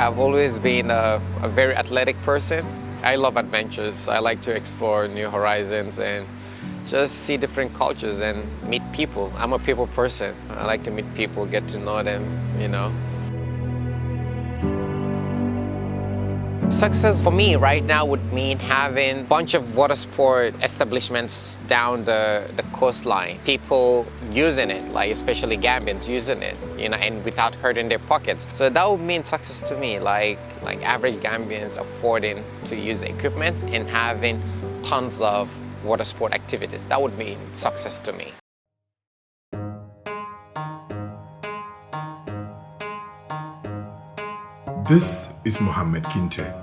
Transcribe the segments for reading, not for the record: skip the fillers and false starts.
I've always been a very athletic person. I love adventures. I like to explore new horizons and just see different cultures and meet people. I'm a people person. I like to meet people, get to know them, you know. Success for me right now would mean having a bunch of water sport establishments down the coastline. People using it, like especially Gambians using it, you know, and without hurting their pockets. So that would mean success to me, like average Gambians affording to use the equipment and having tons of water sport activities. That would mean success to me. This is Mohammed Kinteh,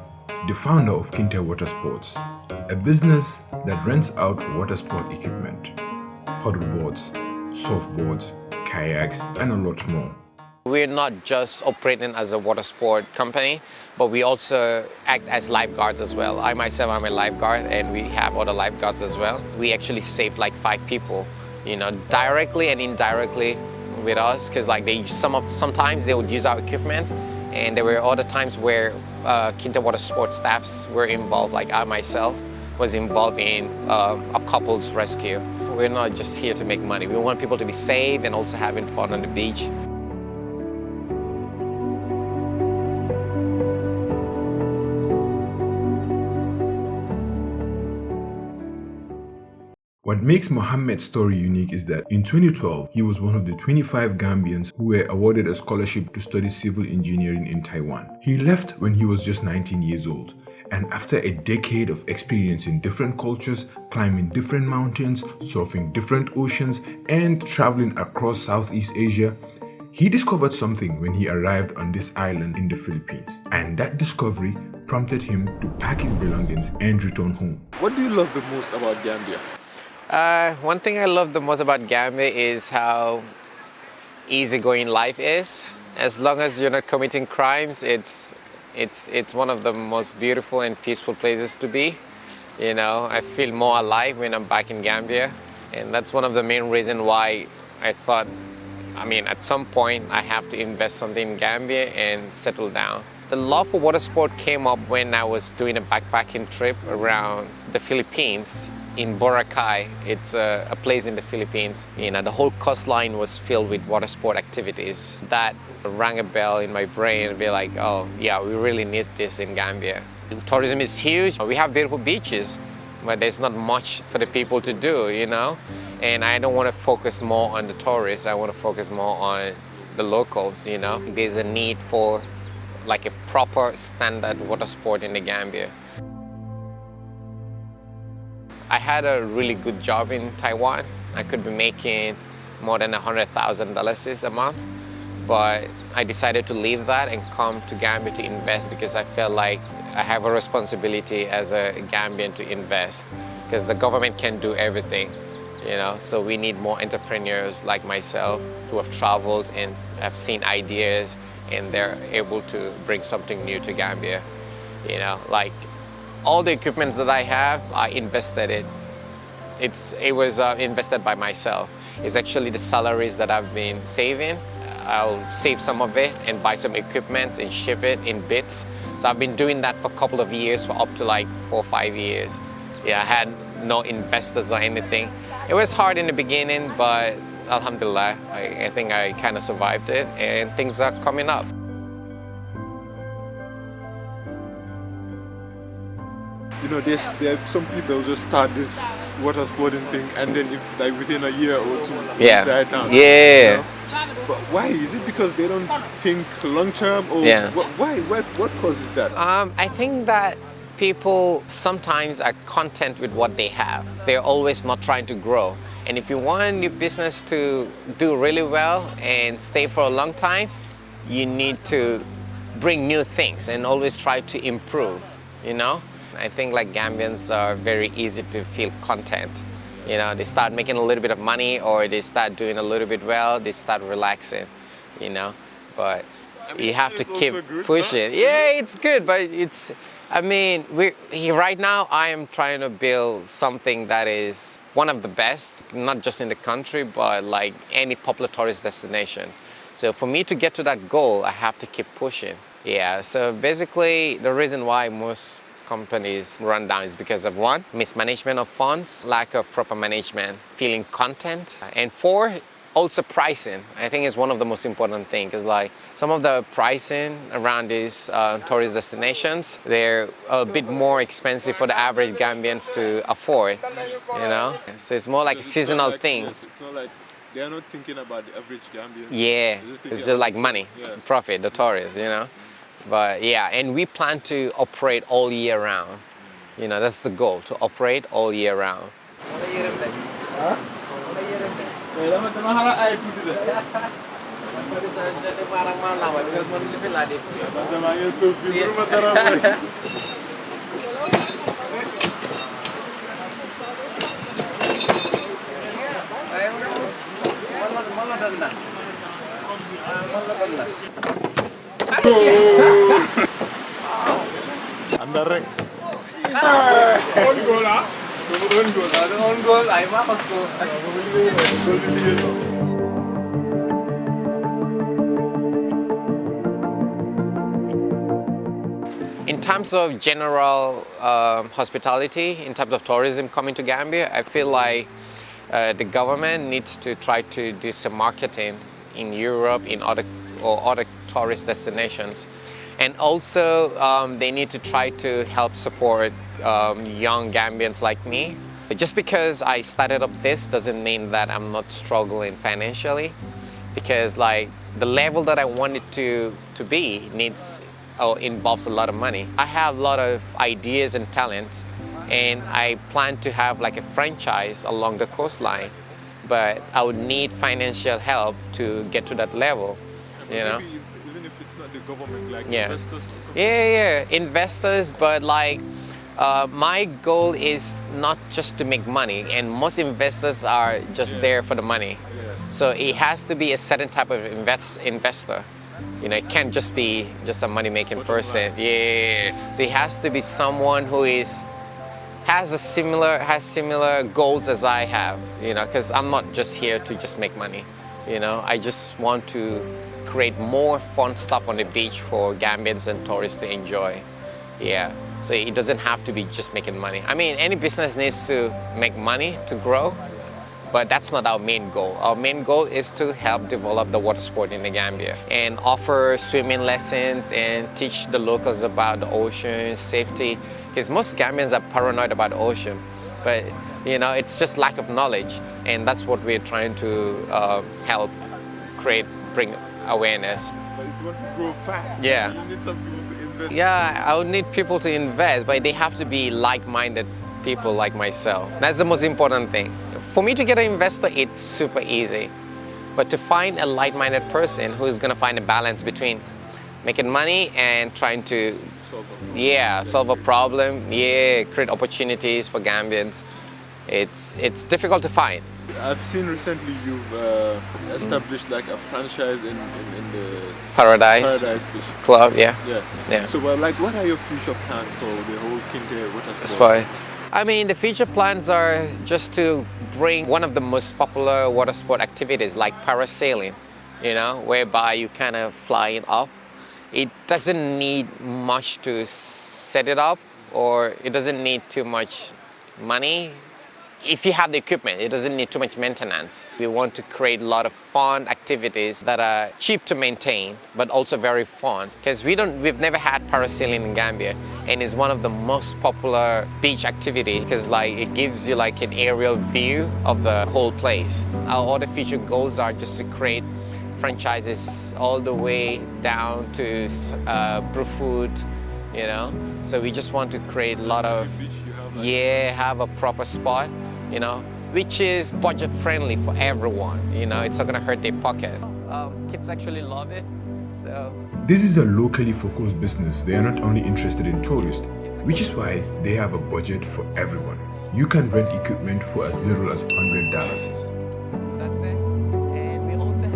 the founder of Kinteh Watersports, a business that rents out water sport equipment, paddleboards, surfboards, kayaks, and a lot more. We're not just operating as a water sport company, but we also act as lifeguards as well. I myself am a lifeguard, and we have other lifeguards as well. We actually saved like 5 people, you know, directly and indirectly with us, because like sometimes they would use our equipment. And there were other times where Kinteh Watersports staffs were involved, like I myself was involved in a couple's rescue. We're not just here to make money. We want people to be safe and also having fun on the beach. What makes Mohammed's story unique is that in 2012, he was one of the 25 Gambians who were awarded a scholarship to study civil engineering in Taiwan. He left when he was just 19 years old, and after a decade of experiencing different cultures, climbing different mountains, surfing different oceans, and traveling across Southeast Asia, he discovered something when he arrived on this island in the Philippines. And that discovery prompted him to pack his belongings and return home. What do you love the most about Gambia? One thing I love the most about Gambia is how easygoing life is. As long as you're not committing crimes, it's one of the most beautiful and peaceful places to be. You know, I feel more alive when I'm back in Gambia, and that's one of the main reasons why I thought, I mean, at some point I have to invest something in Gambia and settle down. The love for water sport came up when I was doing a backpacking trip around the Philippines. In Boracay, it's a place in the Philippines. You know, the whole coastline was filled with water sport activities. That rang a bell in my brain and be like, oh yeah, we really need this in Gambia. Tourism is huge. We have beautiful beaches, but there's not much for the people to do, you know? And I don't want to focus more on the tourists. I want to focus more on the locals, you know? There's a need for like a proper standard water sport in the Gambia. I had a really good job in Taiwan. I could be making more than $100,000 a month, but I decided to leave that and come to Gambia to invest because I felt like I have a responsibility as a Gambian to invest because the government can't do everything, you know, so we need more entrepreneurs like myself who have traveled and have seen ideas and they're able to bring something new to Gambia, you know, like all the equipment that I have, I invested it. It was invested by myself. It's actually the salaries that I've been saving. I'll save some of it and buy some equipment and ship it in bits. So I've been doing that for a couple of years, for up to like 4 or 5 years. Yeah, I had no investors or anything. It was hard in the beginning, but alhamdulillah, I think I kind of survived it and things are coming up. You know, there are some people just start this water sporting thing and then like within a year or two, yeah, die down. Yeah. You know? But why? Is it because they don't think long term, or yeah. Why? What causes that? I think that people sometimes are content with what they have. They're always not trying to grow. And if you want your business to do really well and stay for a long time, you need to bring new things and always try to improve, you know? I think like Gambians are very easy to feel content. You know, they start making a little bit of money or they start doing a little bit well, they start relaxing, you know? But you have to keep pushing. Yeah, it's good, but it's, I mean, right now I am trying to build something that is one of the best, not just in the country, but like any popular tourist destination. So for me to get to that goal, I have to keep pushing. Yeah, so basically the reason why most companies run down is because of one, mismanagement of funds, lack of proper management, feeling content, and four, also pricing. I think is one of the most important things because like some of the pricing around these tourist destinations, they're a bit more expensive for the average Gambians to afford, you know? So it's more like a seasonal thing. Yes, it's not like they are not thinking about the average Gambian. Yeah, it's just like money, profit, the tourists, you know? But yeah, and we plan to operate all year round. You know, that's the goal, to operate all year round. Andareng. On goal, ah? On goal. On goal, ay makos ko. In terms of general hospitality, in terms of tourism coming to Gambia, I feel like the government needs to try to do some marketing in Europe, in other tourist destinations. And also, they need to try to help support young Gambians like me. Just because I started up this doesn't mean that I'm not struggling financially, because like the level that I want it to be involves a lot of money. I have a lot of ideas and talents, and I plan to have like a franchise along the coastline, but I would need financial help to get to that level, you know? Even if it's not the government, like Yeah. investors or something. Yeah, investors, but like my goal is not just to make money, and most investors are just there for the money. Yeah. So it has to be a certain type of investor. You know, it can't just be just a money-making person. Yeah. So it has to be someone who has similar goals as I have. You know, because I'm not just here to just make money. You know, I just want to create more fun stuff on the beach for Gambians and tourists to enjoy. Yeah. So it doesn't have to be just making money. I mean, any business needs to make money to grow, but that's not our main goal. Our main goal is to help develop the water sport in the Gambia and offer swimming lessons and teach the locals about the ocean, safety, because most Gambians are paranoid about the ocean, but you know, it's just lack of knowledge, and that's what we're trying to help bring awareness. But if you want to grow fast, Yeah. you need some people to invest. Yeah, I would need people to invest, but they have to be like-minded people like myself. That's the most important thing. For me to get an investor, it's super easy. But to find a like-minded person who's gonna find a balance between making money and trying to solve a problem, create opportunities for Gambians, it's difficult to find. I've seen recently you've established like a franchise in the Paradise Beach. Club, yeah. Yeah. So, like, what are your future plans for the whole Kinteh That's Watersports? why. I mean, the future plans are just to bring one of the most popular water sport activities like parasailing, you know, whereby you kind of flying up. It doesn't need much to set it up, or it doesn't need too much money. If you have the equipment, it doesn't need too much maintenance. We want to create a lot of fun activities that are cheap to maintain, but also very fun. Because we've never had parasailing in Gambia, and it's one of the most popular beach activities because like it gives you like an aerial view of the whole place. Our other future goals are just to create franchises all the way down to Brewfood, you know. So we just want to create a lot of, have a proper spot, you know, which is budget friendly for everyone. You know, it's not gonna hurt their pocket. Kids actually love it, so. This is a locally focused business. They are not only interested in tourists, which is why they have a budget for everyone. You can rent equipment for as little as $100. That's it. And we also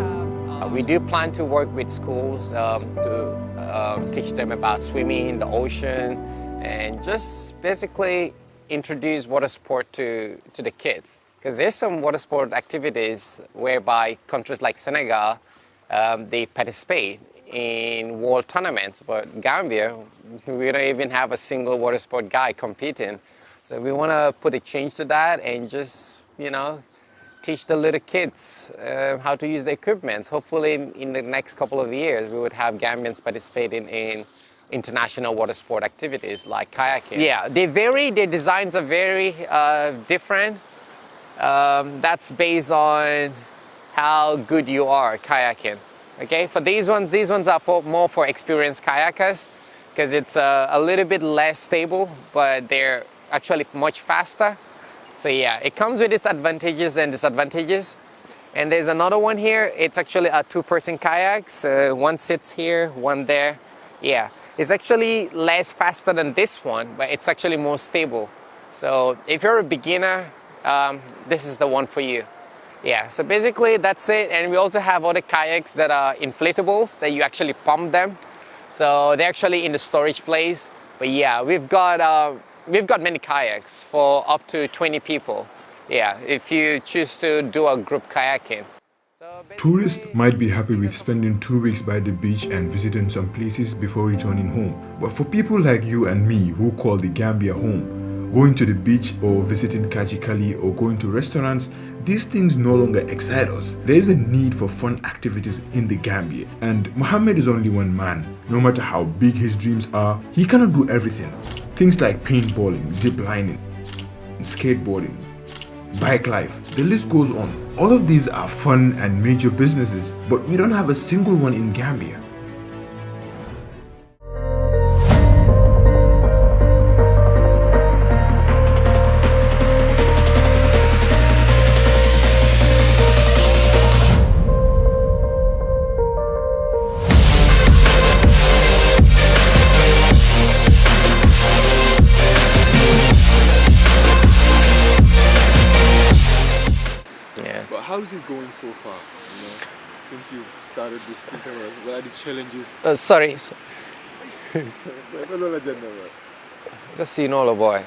have, we do plan to work with schools to teach them about swimming in the ocean and just basically introduce water sport to the kids. Because there's some water sport activities whereby countries like Senegal, they participate in world tournaments. But Gambia, we don't even have a single water sport guy competing. So we want to put a change to that and just, teach the little kids how to use the equipment. Hopefully in the next couple of years, we would have Gambians participating in international water sport activities like kayaking. Yeah, they vary, their designs are very different. That's based on how good you are kayaking. Okay, for these ones are more for experienced kayakers because it's a little bit less stable, but they're actually much faster. So yeah, it comes with its advantages and disadvantages. And there's another one here. It's actually a two-person kayak. So one sits here, one there. Yeah, it's actually less faster than this one, but it's actually more stable. So if you're a beginner, this is the one for you. Yeah, so basically that's it. And we also have other kayaks that are inflatables that you actually pump them. So they're actually in the storage place. But yeah, we've got many kayaks for up to 20 people. Yeah, if you choose to do a group kayaking. Tourists might be happy with spending 2 weeks by the beach and visiting some places before returning home. But for people like you and me who call the Gambia home, going to the beach or visiting Kajikali or going to restaurants, these things no longer excite us. There is a need for fun activities in the Gambia, and Mohammed is only one man. No matter how big his dreams are, he cannot do everything. Things like paintballing, zip lining, skateboarding, bike life, the list goes on. All of these are fun and major businesses, but we don't have a single one in Gambia. How's it going so far? Since you've started this Kinteh Watersports, what are the challenges? Sorry. Just seen all the boy.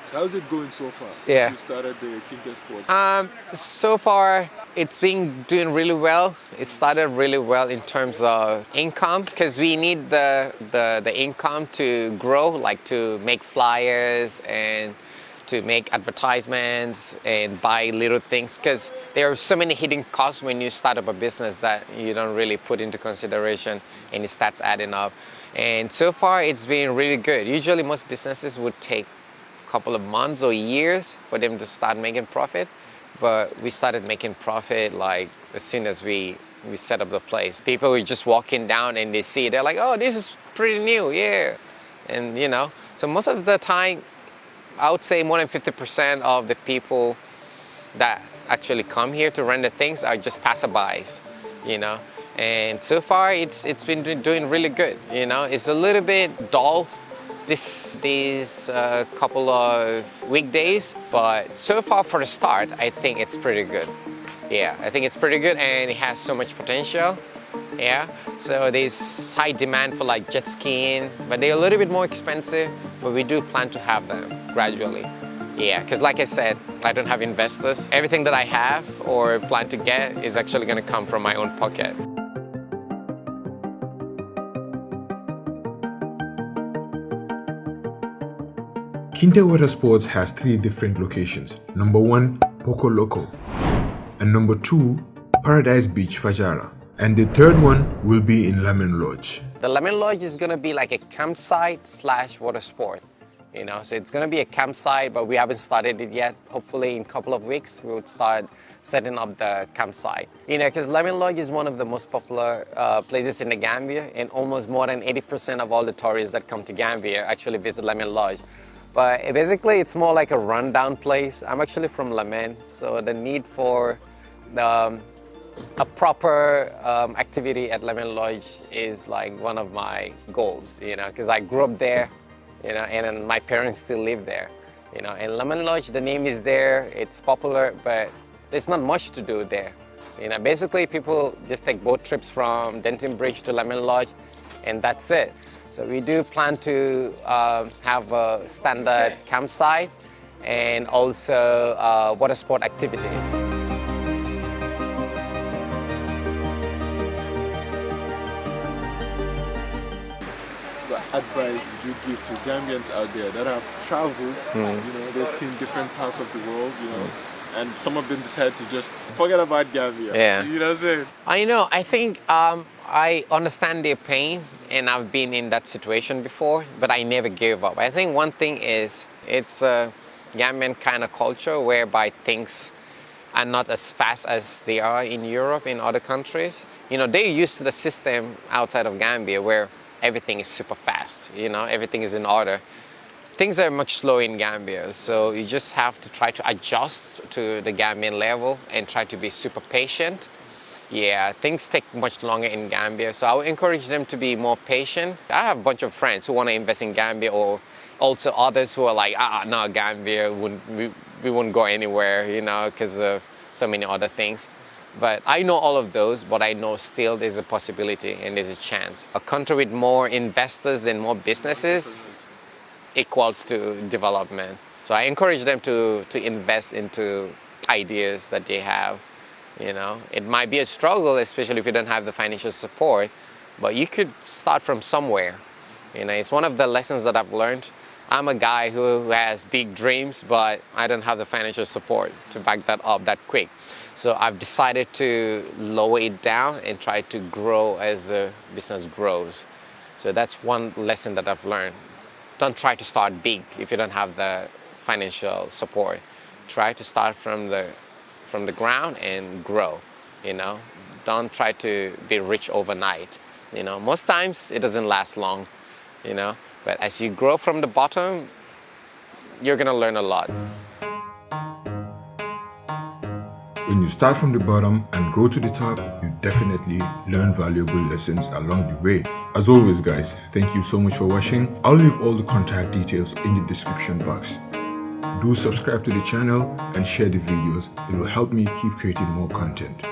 So how's it going so far since you started the Kinteh Sports? So far, it's been doing really well. It started really well in terms of income because we need the income to grow, like to make flyers and to make advertisements and buy little things, because there are so many hidden costs when you start up a business that you don't really put into consideration, and it starts adding up. And so far it's been really good. Usually most businesses would take a couple of months or years for them to start making profit, but we started making profit like as soon as we set up the place. People were just walking down and they see, they're like, oh, this is pretty new, yeah. And so most of the time, I would say more than 50% of the people that actually come here to rent the things are just passerbys, And so far, it's been doing really good, It's a little bit dull these couple of weekdays, but so far for the start, I think it's pretty good. Yeah, I think it's pretty good, and it has so much potential. Yeah, so there's high demand for like jet skiing, but they're a little bit more expensive, but we do plan to have them gradually. Yeah, because like I said, I don't have investors. Everything that I have or plan to get is actually going to come from my own pocket. Kinteh Watersports has 3 different locations. Number 1, Poco Loco. And number 2, Paradise Beach, Fajara. And the third one will be in Lemon Lodge. The Lemon Lodge is going to be like a campsite / water sport. So it's going to be a campsite, but we haven't started it yet. Hopefully in a couple of weeks, we would start setting up the campsite. Because Lemon Lodge is one of the most popular places in the Gambia, and almost more than 80% of all the tourists that come to Gambia actually visit Lemon Lodge. But basically, it's more like a rundown place. I'm actually from Lemon, so the need for a proper activity at Lemon Lodge is like one of my goals, because I grew up there, and my parents still live there, And Lemon Lodge, the name is there, it's popular, but there's not much to do there. Basically people just take boat trips from Denton Bridge to Lemon Lodge, and that's it. So we do plan to have a standard campsite and also water sport activities. advice would you give to Gambians out there that have traveled, they've seen different parts of the world, and some of them decide to just forget about Gambia. Yeah. You know what I'm saying? I think I understand their pain, and I've been in that situation before, but I never gave up. I think one thing is it's a Gambian kind of culture whereby things are not as fast as they are in Europe, in other countries. They're used to the system outside of Gambia where everything is super fast, everything is in order. Things are much slower in Gambia, so you just have to try to adjust to the Gambian level and try to be super patient. Yeah, things take much longer in Gambia, so I would encourage them to be more patient. I have a bunch of friends who want to invest in Gambia, or also others who are like, no, Gambia, we wouldn't go anywhere, because of so many other things. But I know all of those, but I know still there's a possibility and there's a chance. A country with more investors and more businesses equals to development. So I encourage them to invest into ideas that they have. It might be a struggle, especially if you don't have the financial support, but you could start from somewhere. It's one of the lessons that I've learned. I'm a guy who has big dreams, but I don't have the financial support to back that up that quick. So I've decided to lower it down and try to grow as the business grows. So that's one lesson that I've learned. Don't try to start big if you don't have the financial support. Try to start from the ground and grow. Don't try to be rich overnight. Most times it doesn't last long. But as you grow from the bottom, you're gonna learn a lot. When you start from the bottom and grow to the top, you definitely learn valuable lessons along the way. As always guys, thank you so much for watching. I'll leave all the contact details in the description box. Do subscribe to the channel and share the videos. It will help me keep creating more content.